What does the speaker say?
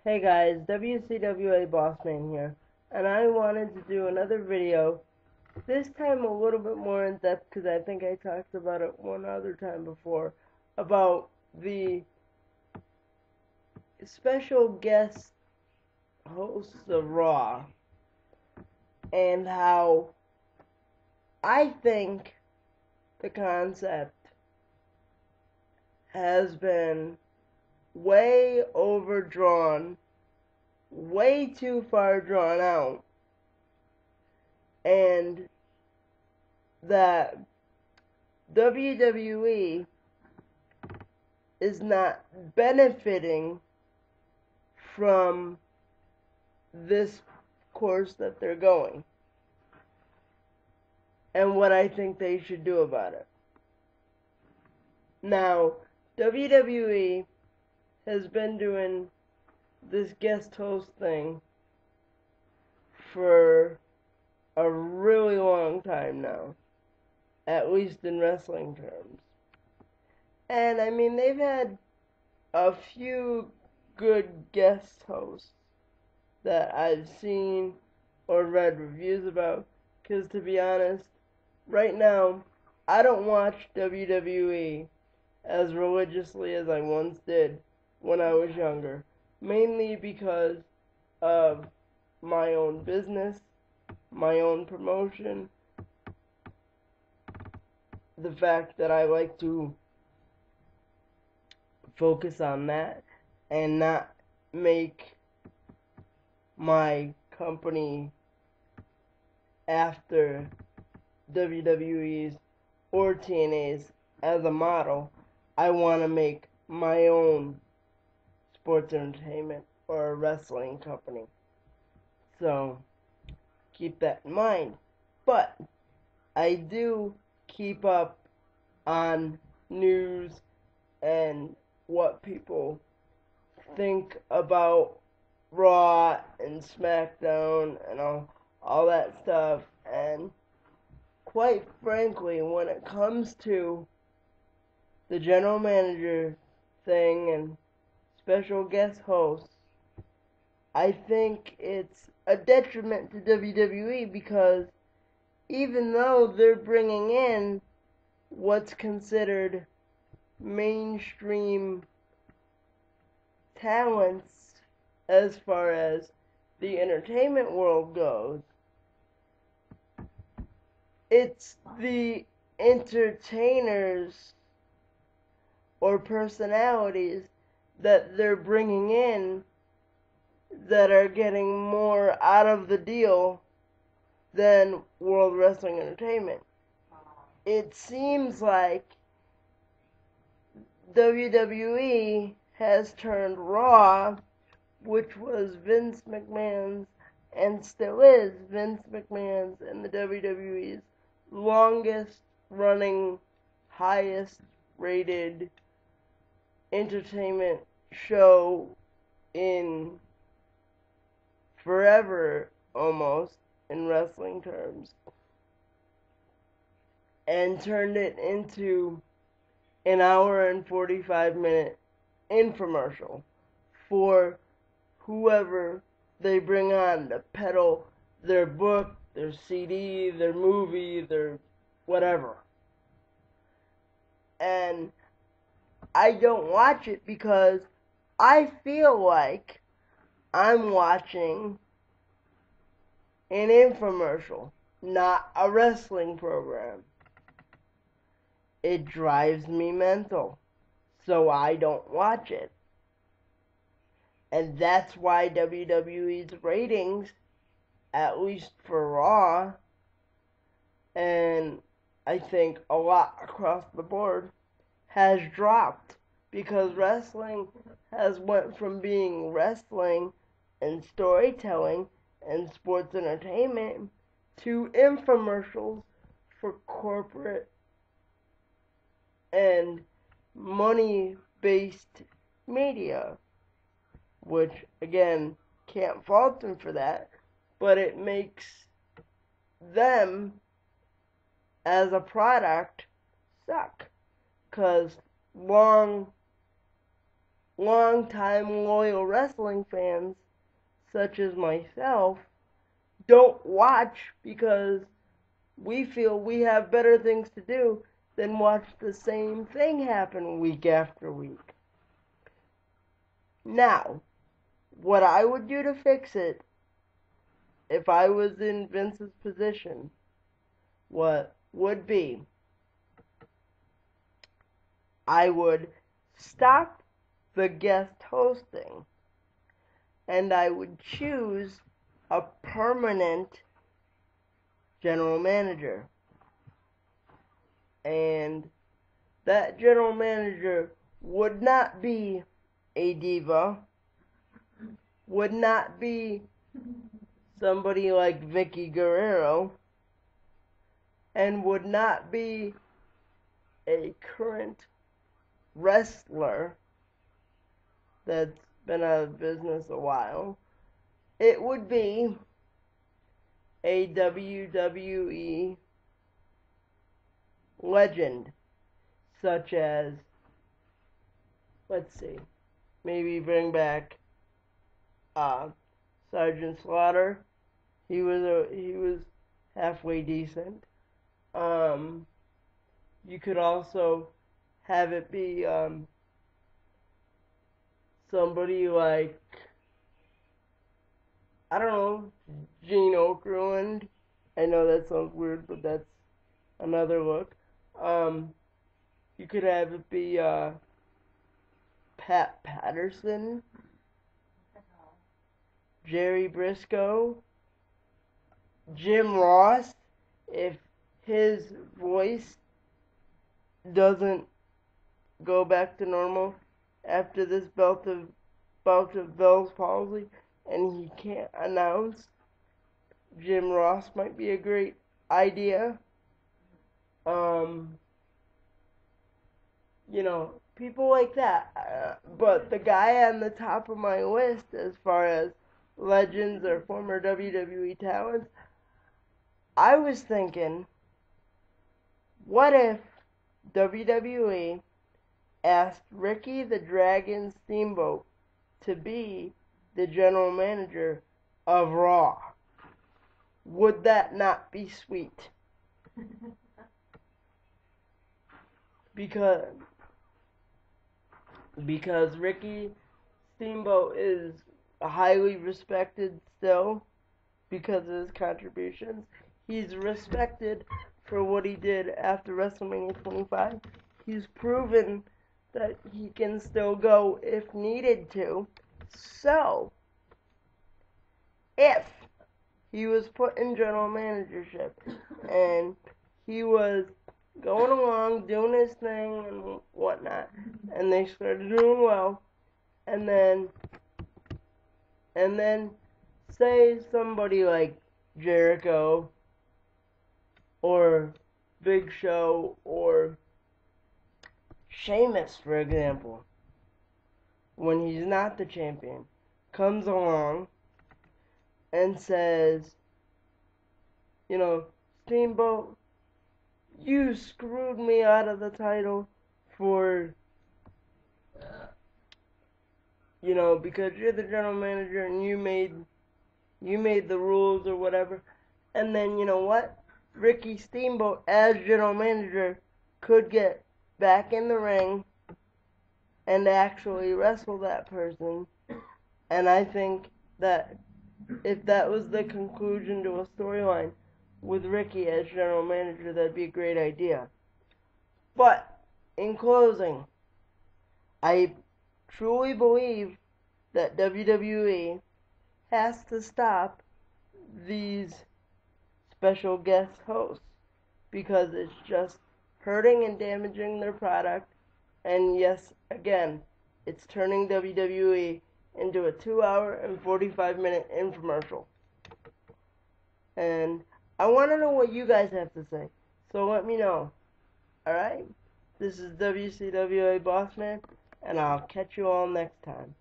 Hey guys, WCWABossman here, and I wanted to do another video, this time a little bit more in depth because I think I talked about it one other time before, about the special guest hosts of Raw, and how I think the concept has been way overdrawn, way too far drawn out, and that WWE is not benefiting from this course that they're going, and what I think they should do about it. Now, WWE has been doing this guest host thing for a really long time now, at least in wrestling terms. And I mean, they've had a few good guest hosts that I've seen or read reviews about, because to be honest, right now, I don't watch WWE as religiously as I once did when I was younger, mainly because of my own business, my own promotion, the fact that I like to focus on that and not make my company after WWE's or TNA's as a model. I want to make my own sports entertainment or a wrestling company. So keep that in mind. But I do keep up on news and what people think about Raw and SmackDown and all that stuff. And quite frankly, when it comes to the general manager thing and special guest hosts, I think it's a detriment to WWE, because even though they're bringing in what's considered mainstream talents as far as the entertainment world goes, it's the entertainers or personalities that they're bringing in that are getting more out of the deal than World Wrestling Entertainment. It seems like WWE has turned Raw, which was Vince McMahon's and still is Vince McMahon's and the WWE's longest running, highest rated entertainment show in forever, almost, in wrestling terms, and turned it into an hour and 45-minute infomercial for whoever they bring on to peddle their book, their CD, their movie, their whatever. And I don't watch it because I feel like I'm watching an infomercial, not a wrestling program. It drives me mental, so I don't watch it. And that's why WWE's ratings, at least for Raw, and I think a lot across the board, has dropped, because wrestling has went from being wrestling and storytelling and sports entertainment to infomercials for corporate and money-based media, which, again, can't fault them for that, but it makes them as a product suck, because long long-time loyal wrestling fans, such as myself, don't watch because we feel we have better things to do than watch the same thing happen week after week. Now, what I would do to fix it, if I was in Vince's position, what would be, I would stop the guest hosting, and I would choose a permanent general manager. And that general manager would not be a diva, would not be somebody like Vicky Guerrero, and would not be a current wrestler that's been out of business a while. It would be a WWE legend, such as, let's see, maybe bring back Sergeant Slaughter. He was halfway decent. You could also have it be somebody like, I don't know, Gene Okerlund. I know that sounds weird, but that's another look. You could have it be Pat Patterson, Jerry Briscoe, Jim Ross, if his voice doesn't go back to normal after this bout of Bell's palsy and he can't announce, Jim Ross might be a great idea. You know, people like that. But the guy on the top of my list as far as legends or former WWE talents, I was thinking, what if WWE asked Ricky the Dragon Steamboat to be the general manager of Raw? Would that not be sweet? Because Ricky Steamboat is highly respected still because of his contributions. He's respected for what he did after WrestleMania 25. He's proven that he can still go if needed to. So, if he was put in general managership and he was going along, doing his thing and whatnot, and they started doing well, and then say somebody like Jericho or Big Show or Sheamus, for example, when he's not the champion, comes along and says, you know, Steamboat, you screwed me out of the title for, you know, because you're the general manager and you made the rules or whatever. And then, you know what? Ricky Steamboat, as general manager, could get back in the ring and actually wrestle that person. And I think that if that was the conclusion to a storyline with Ricky as general manager, that'd be a great idea. But, in closing, I truly believe that WWE has to stop these special guest hosts because it's just hurting and damaging their product. And yes, again, it's turning WWE into a 2-hour and 45-minute infomercial. And I want to know what you guys have to say, so let me know. Alright? This is WCWABossman, and I'll catch you all next time.